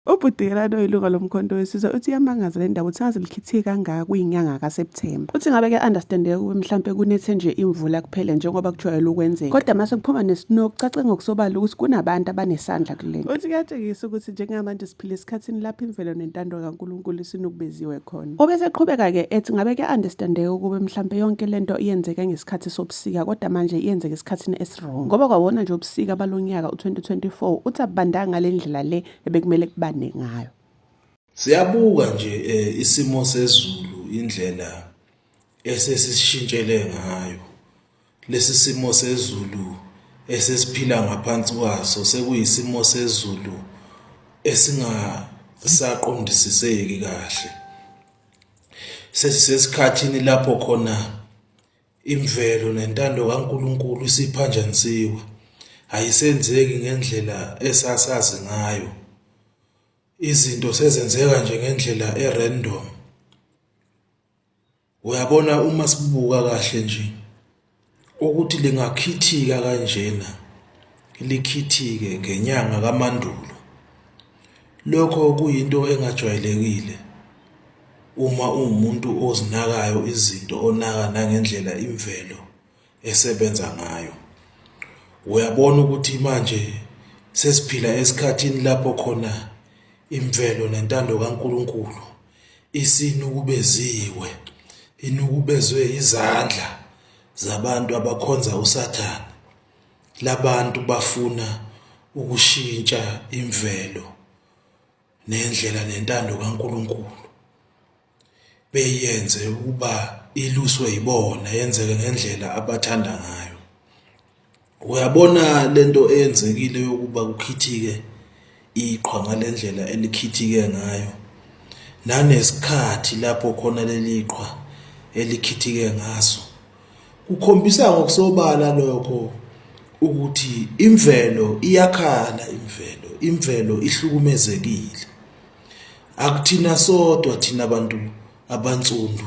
Ubhuti-ke ilunga lomkhonto wesizwe uthi iyamangaza le ndaba uthi ngaze likhithike kangaka kuyinyanga kaSepthemba. Uthi ngabe ke-understand-eke kube mhlampe kunethe nje imvula kuphela njengoba kujwayele ukwenzeka. Kodwa mase kuphuma nesnow kucace ngokusobala ukuthi kunabantu abanesandla kule nto. Uthi kuyatshengisa ukuthi njengamanje siphila esikhathini lapho imvelo nentando kaNkulunkulu isinokubeziwe khona. Obese eqhubeka-ke ethi ngabe ke-understand-eke kube mhlampe yonke lento iyenzeke ngesikhathi sobusika kodwa manje iyenzeka esikhathini esirong. Ngoba kwabona nje ubusika balonyaka u-2024 uthi abandanga ngale ndlela le ebekumele kubane ngayo. Siyabuka nje isimo sezulu indlela esesishintshele ngayo. Lesi simo sezulu esesiphila ngaphansi kwaso sekuyisimo sezulu esingasaqondisiseki kahle. Sesisesikhathini lapho khona imvelo nentando kaNkulunkulu isiphanjanisiwe. Ayisenzeki ngendlela esasazi ngayo. Izinto sezenzeka nje ngendlela erandom. Uyabona uma sibuka kahle nje ukuthi lingakhithika kanjena likhithike ngenyanga kaMandulo. Lokho kuyinto engajwayelekile uma umuntu ozinakayo izinto onaka nangendlela imvelo esebenza ngayo. Uyabona ukuthi manje sesiphila esikhathini lapho khona imvelo nentando kaNkulunkulu inukubezwe izandla zabantu abakhonza uSathane. Labantu bafuna ukushintsha imvelo nendlela nentando kaNkulunkulu beyenze ukuba iluswe yibona, yenzeke ngendlela abathanda ngayo. Uyabona lento eyenzekile yokuba kukhithike iqhwa ngalendlela elikhithike ngayo, nanesikhathi lapho khona leli qhwa elikhithike ngaso kukhombisa ngokusobala lokho ukuthi imvelo iyakhala, imvelo ihlukumezekile. Akuthina sodwa thina abantu abansundu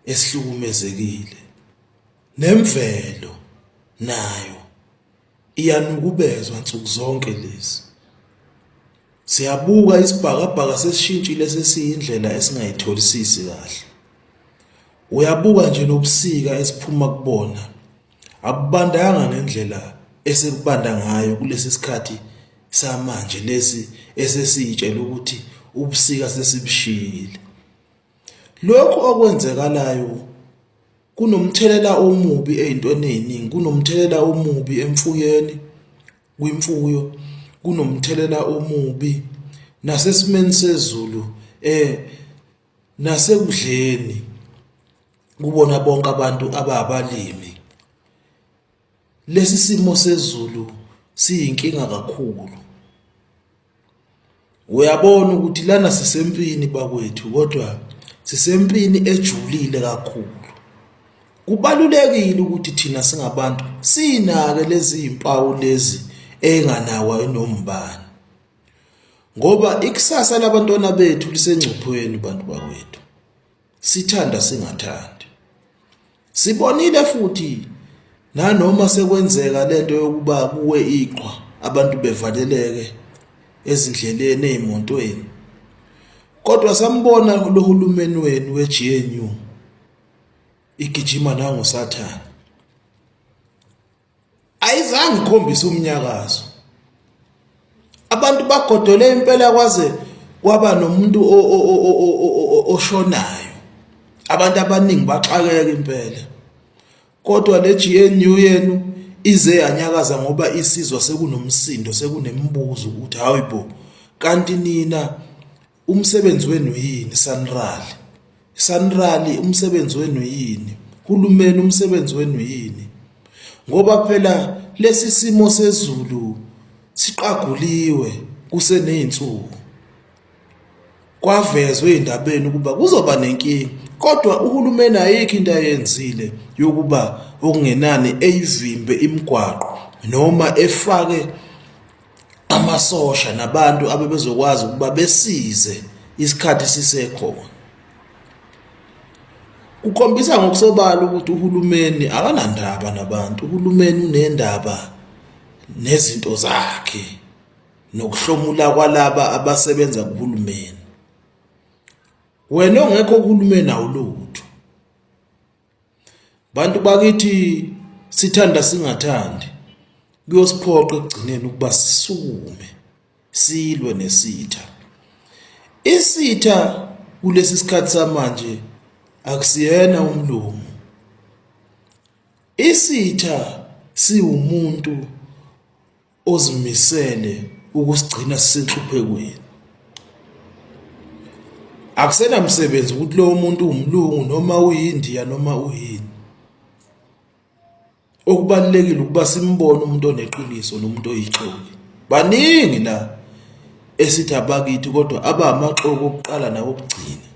esihlukumezekile, nemvelo nayo iyanukubezwa nsuku zonke lezi. Siyabuka isibhakabhaka sesishintshile sesiyindlela esingayitholisisi kahle. Uyabuka nje nobusika esiphuma kubona akubandanga ngendlela esekubanda ngayo kulesi sikhathi samanje lesi esesitshela ukuthi ubusika sesibushiyile. Lokho okwenzekalayo kunomthelela omubi ezintweni eziningi, kunomthelela omubi emfuyweni, kwimfuyo, kunomthelela omubi nasesimeni sezulu nasekudleni kubona bonke abantu ababalimi. Lesi simo sezulu siyinkinga kakhulu. Uyabona ukuthi lana sisempini bakwethu kodwa sisempini ejulile kakhulu. Kubalulekile ukuthi thina singabantu sinake lezi impawu lezi enganakwa inombani, ngoba ikusasa labantwana bethu lisengcupheni. Bantu bakwethu sithanda singathandi. Sibonile futhi nanoma sekwenzeka lento yokuba kuwe iqhwa abantu bevaleleke ezindleleni ezimotweni, kodwa sambona lo hulumeni wenu weGNU igijima nangoSathane. Ayizange ikhombise umnyakazo. Abantu bagodole impela kwaze kwaba nomuntu oshonayo. Abantu abaningi baxakeka impela. Kodwa le GNU yenu ize yanyakaza ngoba isizwa sekunomsindo, sekunembuzo ukuthi hayibo kanti nina umsebenzi wenu yini? Sanrali umsebenzi wenu yini? Hulumeni umsebenzi wenu yini? Ngoba phela lesi simo sezulu siqaguliwe kuseneyinsuku. Kwavezwe indabeni ukuba kuzoba nenkinga, kodwa uhulumeni ayikho into ayenzile yokuba okungenani eyivimbe imigwaqo noma efake amasosha nabantu abebezokwazi ukuba besize isikhathi sisekhona. Ukhombisa ngokusobala ukuthi uhulumeni akanandaba nabantu. Uhulumeni unendaba nezinto zakhe. nokuhlomula kwalaba abasebenza kuhulumeni. Wena ongekho kuhulumeni awulutho. Bantu bakithi sithanda singathandi kuyosiphoqa ekugcineni ukuba sisukume silwe nesitha. Isitha kulesi sikhathi samanje akusiyena umlungu. Isitha siwumuntu ozimisele ukusigcina sisenhluphekweni. Akusena msebenzi ukuthi lo muntu umlungu noma uyiNdiya noma uyini. Okubalekile ukuba simbone umuntu oneqiniso nomuntu oyixoki. Baningi la esithi abakithi kodwa abamaxoko okuqala nawo okugcina.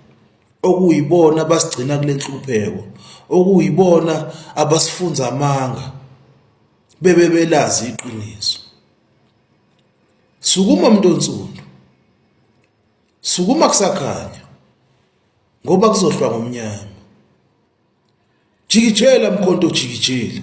Okuyibona abasigcina kule nhlupheko, okuyibona abasifunza amanga bebelazi iqiniso. Sukuma muntu onsundu. Sukuma kusakhanya ngoba kuzohlwa ngomnyama. Jikijela mkhonto jikijela.